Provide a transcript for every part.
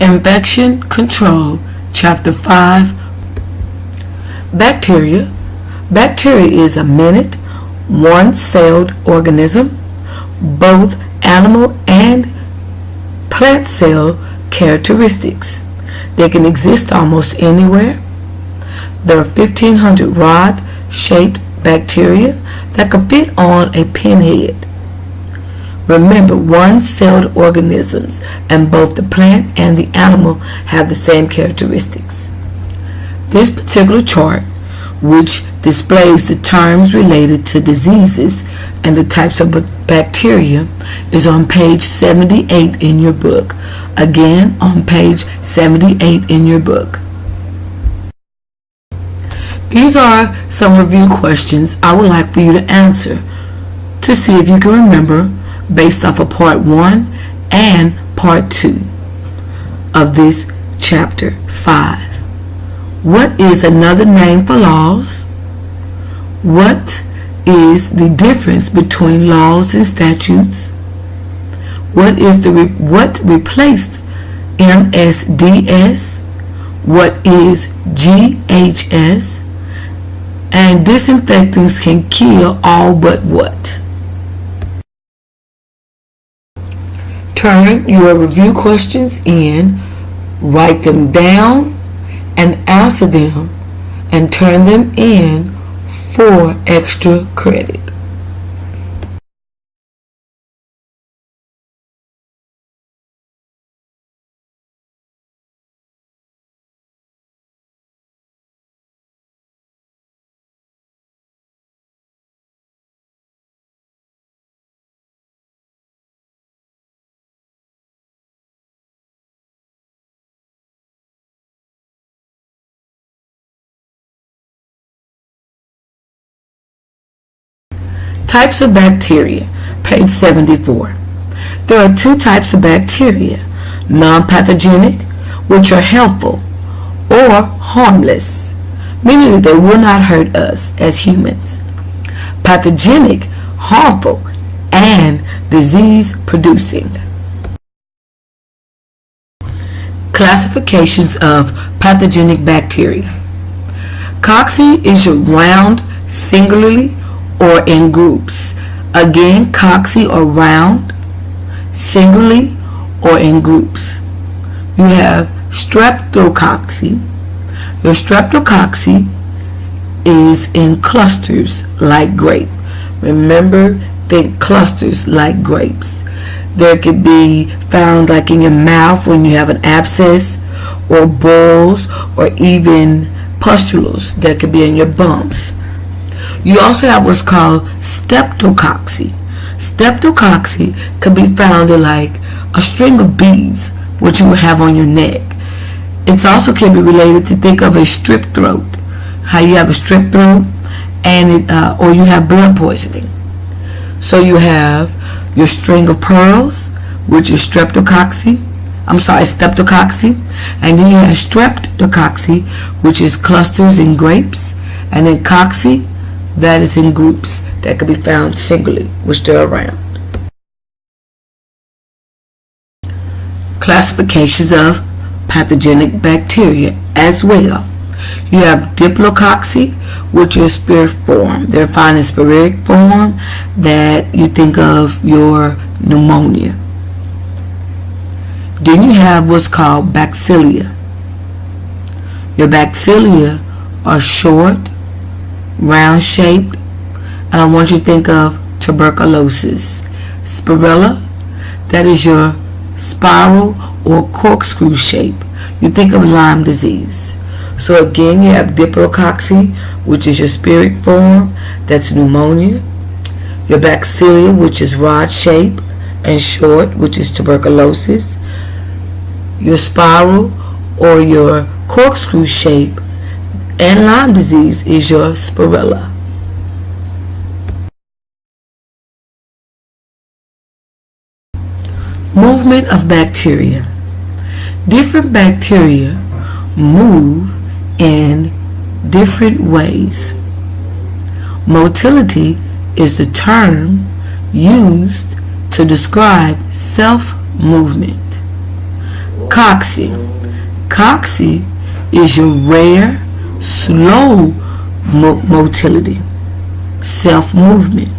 Infection Control, Chapter 5. Bacteria. Bacteria is a minute, one-celled organism, both animal and plant cell characteristics. They can exist almost anywhere. There are 1,500 rod-shaped bacteria that can fit on a pinhead. Remember, one-celled organisms and both the plant and the animal have the same characteristics. This particular chart, which displays the terms related to diseases and the types of bacteria, is on page 78 in your book. Again, on page 78 in your book. These are some review questions I would like for you to answer to see if you can remember based off of part 1 and part 2 of this chapter 5. What is another name for laws? What is the difference between laws and statutes? What replaced MSDS? What is GHS? And disinfectants can kill all but what? Turn your review questions in, write them down, and answer them, and turn them in for extra credit. Types of bacteria, page 74. There are two types of bacteria: non-pathogenic, which are helpful, or harmless, meaning that they will not hurt us as humans. Pathogenic, harmful, and disease-producing. Classifications of pathogenic bacteria. Cocci is your round, singularly, or in groups. Again, cocci or round, singly or in groups. You have streptococci. Your streptococci is in clusters like grape. Remember, think clusters like grapes. There could be found like in your mouth when you have an abscess, or boils, or even pustules that could be in your bumps. You also have what's called streptococci. Streptococci can be found in like a string of beads, which you will have on your neck. It also can be related to think of a strep throat, how you have a strep throat, and or you have blood poisoning. So you have your string of pearls, which is streptococci, and then you have streptococci, which is clusters in grapes, and then cocci, that is in groups that can be found singly, which they're around. Classifications of pathogenic bacteria as well. You have diplococci, which is spiriform. They're found in spiric form that you think of your pneumonia. Then you have what's called bacteria. Your bacteria are short, round-shaped, and I want you to think of tuberculosis. Spirilla, that is your spiral or corkscrew shape. You think of Lyme disease. So again, you have diplococci, which is your spiric form, that's pneumonia. Your bacteria, which is rod-shaped and short, which is tuberculosis. Your spiral or your corkscrew shape and Lyme disease is your spirilla. Movement of bacteria. Different bacteria move in different ways. Motility is the term used to describe self-movement. Cocci. Cocci is your rare, slow motility, self-movement.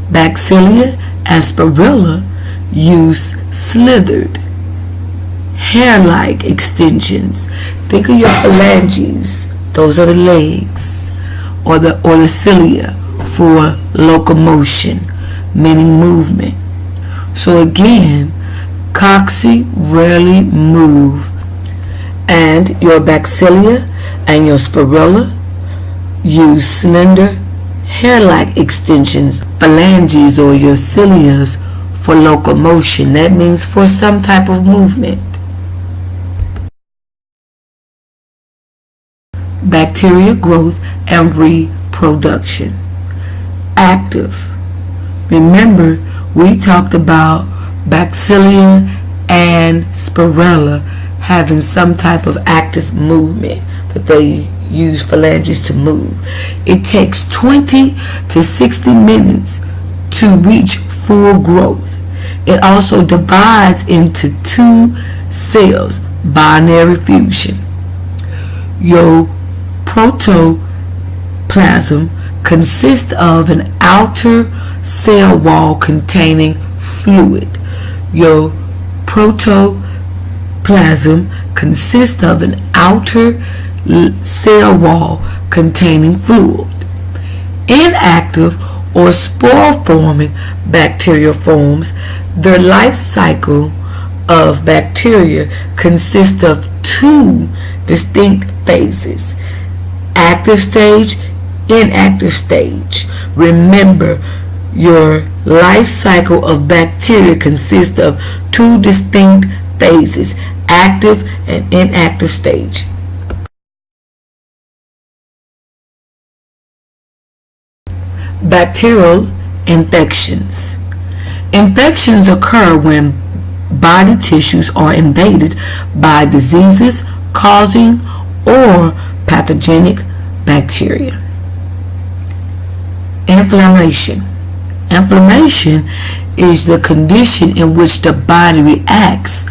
Bacteria and Spirilla use slithered, hair-like extensions. Think of your phalanges, those are the legs, or the cilia for locomotion, meaning movement. So again, cocci rarely move, and your bacteria and your Spirilla use slender, hair-like extensions, phalanges or your cilia for locomotion. That means for some type of movement. Bacteria growth and reproduction. Active. Remember, we talked about Bacteria and Spirilla having some type of active movement that they use phalanges to move. It takes 20 to 60 minutes to reach full growth. It also divides into two cells, binary fusion. Your protoplasm consists of an outer cell wall containing fluid. Your protoplasm consists of an outer cell wall containing fluid. Inactive or spore-forming bacterial forms, their life cycle of bacteria consists of two distinct phases: active stage, inactive stage. Remember, your life cycle of bacteria consists of two distinct phases: active and inactive stage. Bacterial infections. Infections occur when body tissues are invaded by diseases causing or pathogenic bacteria. Inflammation. Inflammation is the condition in which the body reacts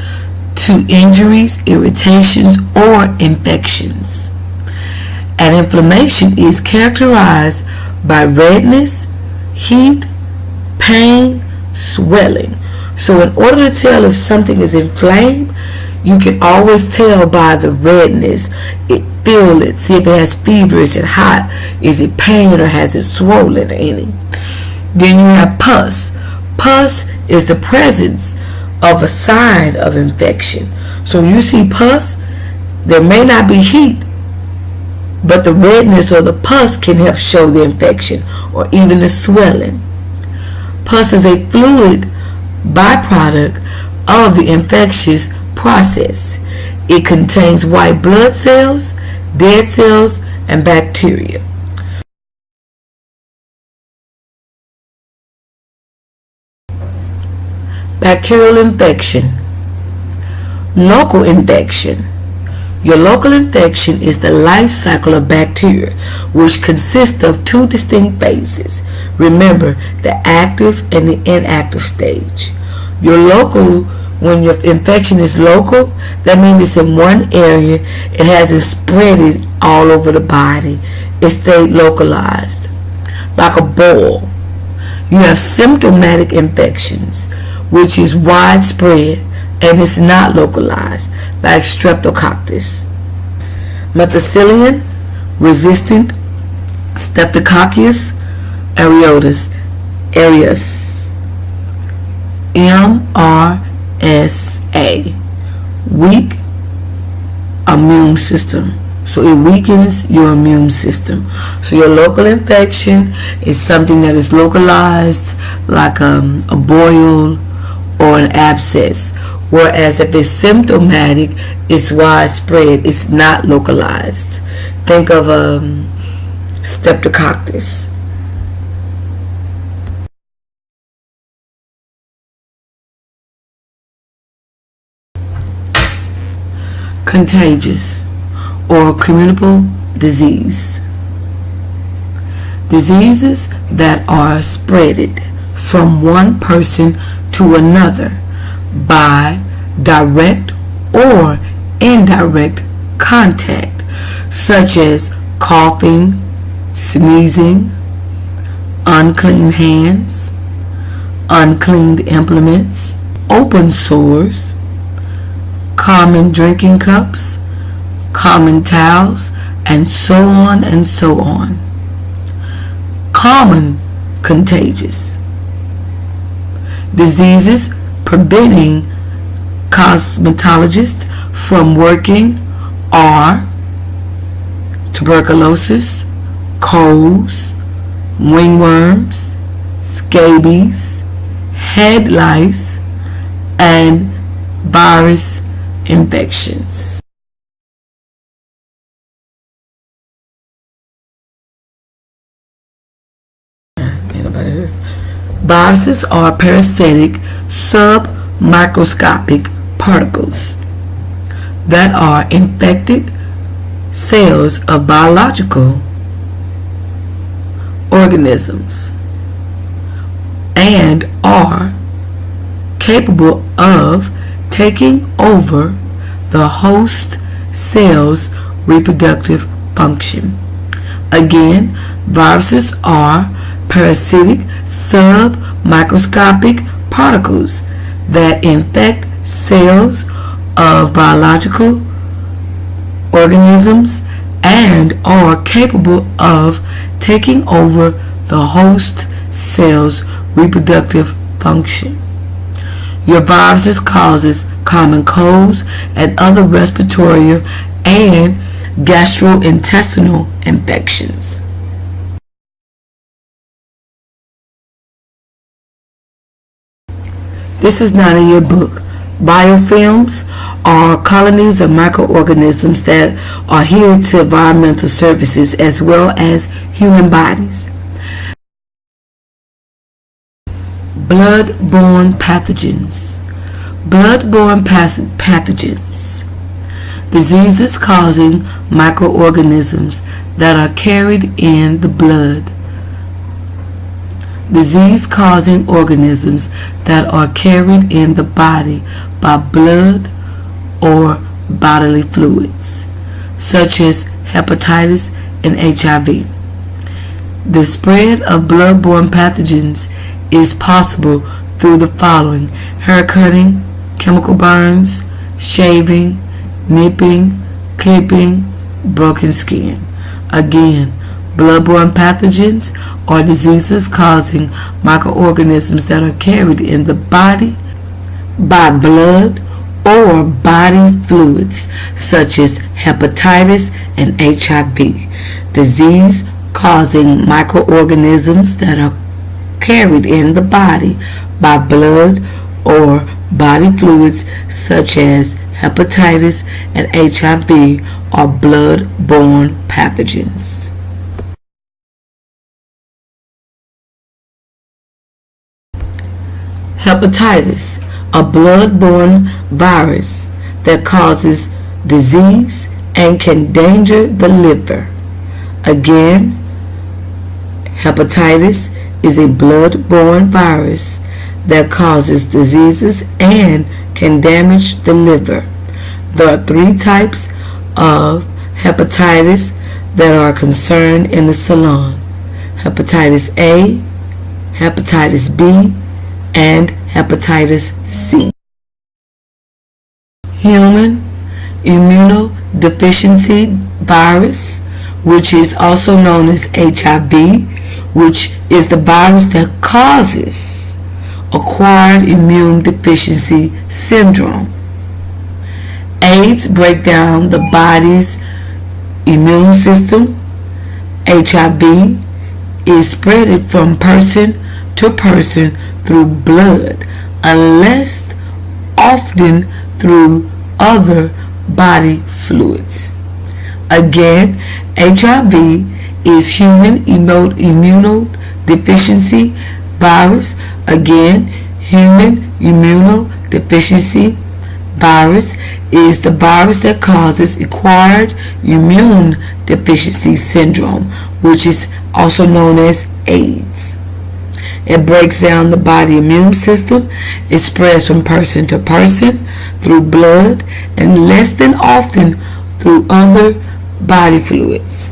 to injuries, irritations, or infections. And inflammation is characterized by redness, heat, pain, swelling. So in order to tell if something is inflamed, you can always tell by the redness. Feel it, see if it has fever, is it hot, is it pain, or has it swollen or any. Then you have pus. Pus is the presence of a sign of infection. So when you see pus, there may not be heat, but the redness or the pus can help show the infection or even the swelling. Pus is a fluid byproduct of the infectious process. It contains white blood cells, dead cells, and bacteria. Bacterial infection. Local infection. Your local infection is the life cycle of bacteria, which consists of two distinct phases. Remember, the active and the inactive stage. Your local, when your infection is local, that means it's in one area. It hasn't spread it all over the body. It stayed localized, like a boil. You have symptomatic infections, which is widespread and it's not localized, like streptococcus. Methicillin resistant Streptococcus aureus, MRSA, weak immune system. So it weakens your immune system. So your local infection is something that is localized, like a boil or an abscess. Whereas if it's symptomatic, it's widespread, it's not localized. Think of streptococcus. Contagious or communicable disease. Diseases that are spreaded from one person to another by direct or indirect contact, such as coughing, sneezing, unclean hands, uncleaned implements, open sores, common drinking cups, common towels, and so on and so on. Common contagious diseases preventing cosmetologists from working are tuberculosis, colds, wingworms, scabies, head lice, and virus infections. Viruses are parasitic submicroscopic particles that are infected cells of biological organisms and are capable of taking over the host cell's reproductive function. Again, viruses are parasitic submicroscopic particles that infect cells of biological organisms and are capable of taking over the host cell's reproductive function. Your viruses causes common colds and other respiratory and gastrointestinal infections. This is not in your book. Biofilms are colonies of microorganisms that adhere to environmental surfaces as well as human bodies. Bloodborne pathogens. Bloodborne pathogens. Diseases causing microorganisms that are carried in the blood. Disease-causing organisms that are carried in the body by blood or bodily fluids, such as hepatitis and HIV. The spread of bloodborne pathogens is possible through the following: hair cutting, chemical burns, shaving, nipping, clipping, broken skin. Again, bloodborne pathogens are diseases causing microorganisms that are carried in the body by blood or body fluids, such as hepatitis and HIV. Disease causing microorganisms that are carried in the body by blood or body fluids, such as hepatitis and HIV, are blood-borne pathogens. Hepatitis, a blood-borne virus that causes disease and can endanger the liver. Again, hepatitis is a blood-borne virus that causes diseases and can damage the liver. There are 3 types of hepatitis that are concerned in the salon: hepatitis A, hepatitis B, and hepatitis C. Human immunodeficiency virus, which is also known as HIV, which is the virus that causes acquired immune deficiency syndrome. AIDS break down the body's immune system. HIV is spread from person to person through blood, unless often through other body fluids. Again, HIV is human immunodeficiency virus. Again, human immunodeficiency virus is the virus that causes acquired immune deficiency syndrome, which is also known as AIDS. It breaks down the body immune system. It spreads from person to person through blood and less than often through other body fluids.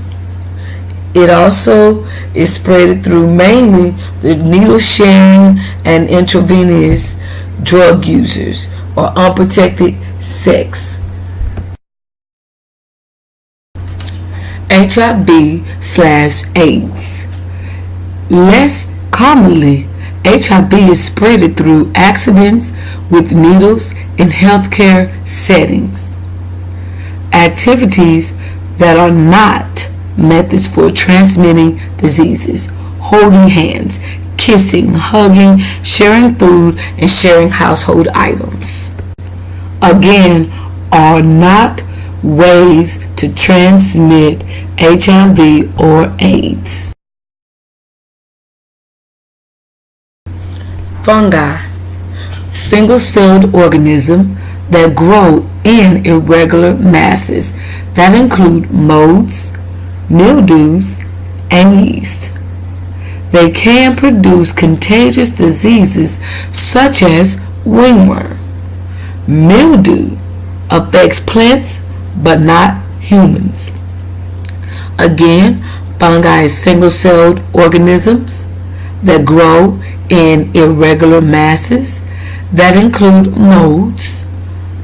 It also is spread through mainly the needle sharing and intravenous drug users or unprotected sex. HIV/AIDS. Less commonly, HIV is spread through accidents with needles in healthcare settings. Activities that are not methods for transmitting diseases: holding hands, kissing, hugging, sharing food, and sharing household items. Again, are not ways to transmit HIV or AIDS. Fungi, single-celled organisms that grow in irregular masses that include molds, mildews, and yeast. They can produce contagious diseases such as wingworm. Mildew affects plants but not humans. Again, fungi are single-celled organisms that grow in irregular masses that include molds,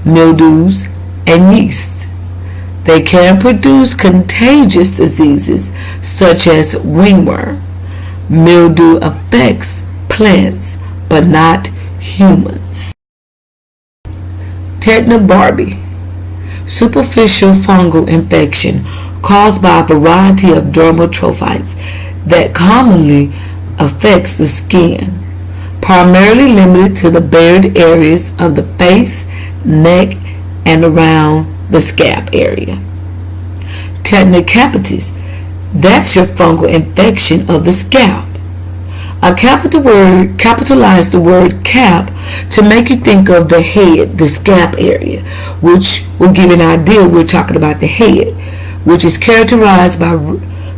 mildews, and yeast. They can produce contagious diseases such as wingworm. Mildew affects plants but not humans. Tetanus, superficial fungal infection caused by a variety of dermatophytes that commonly affects the skin, primarily limited to the bared areas of the face, neck, and around the scalp area. Tetanus, that's your fungal infection of the scalp. I capitalize the word cap to make you think of the head, the scalp area, which will give you an idea we're talking about the head, which is characterized by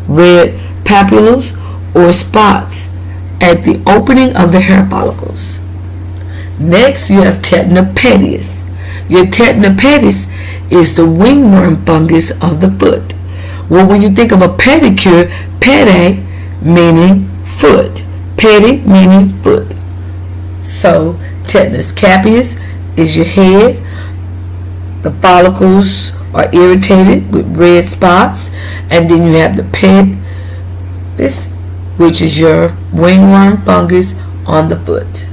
red papules or spots at the opening of the hair follicles. Next, you have tetanus. Your tetanus is the wingworm fungus of the foot. Well, when you think of a pedicure, pede meaning foot, pedi meaning foot. So, tetanus capitis is your head. The follicles are irritated with red spots, and then you have the pedis, which is your wingworm fungus on the foot.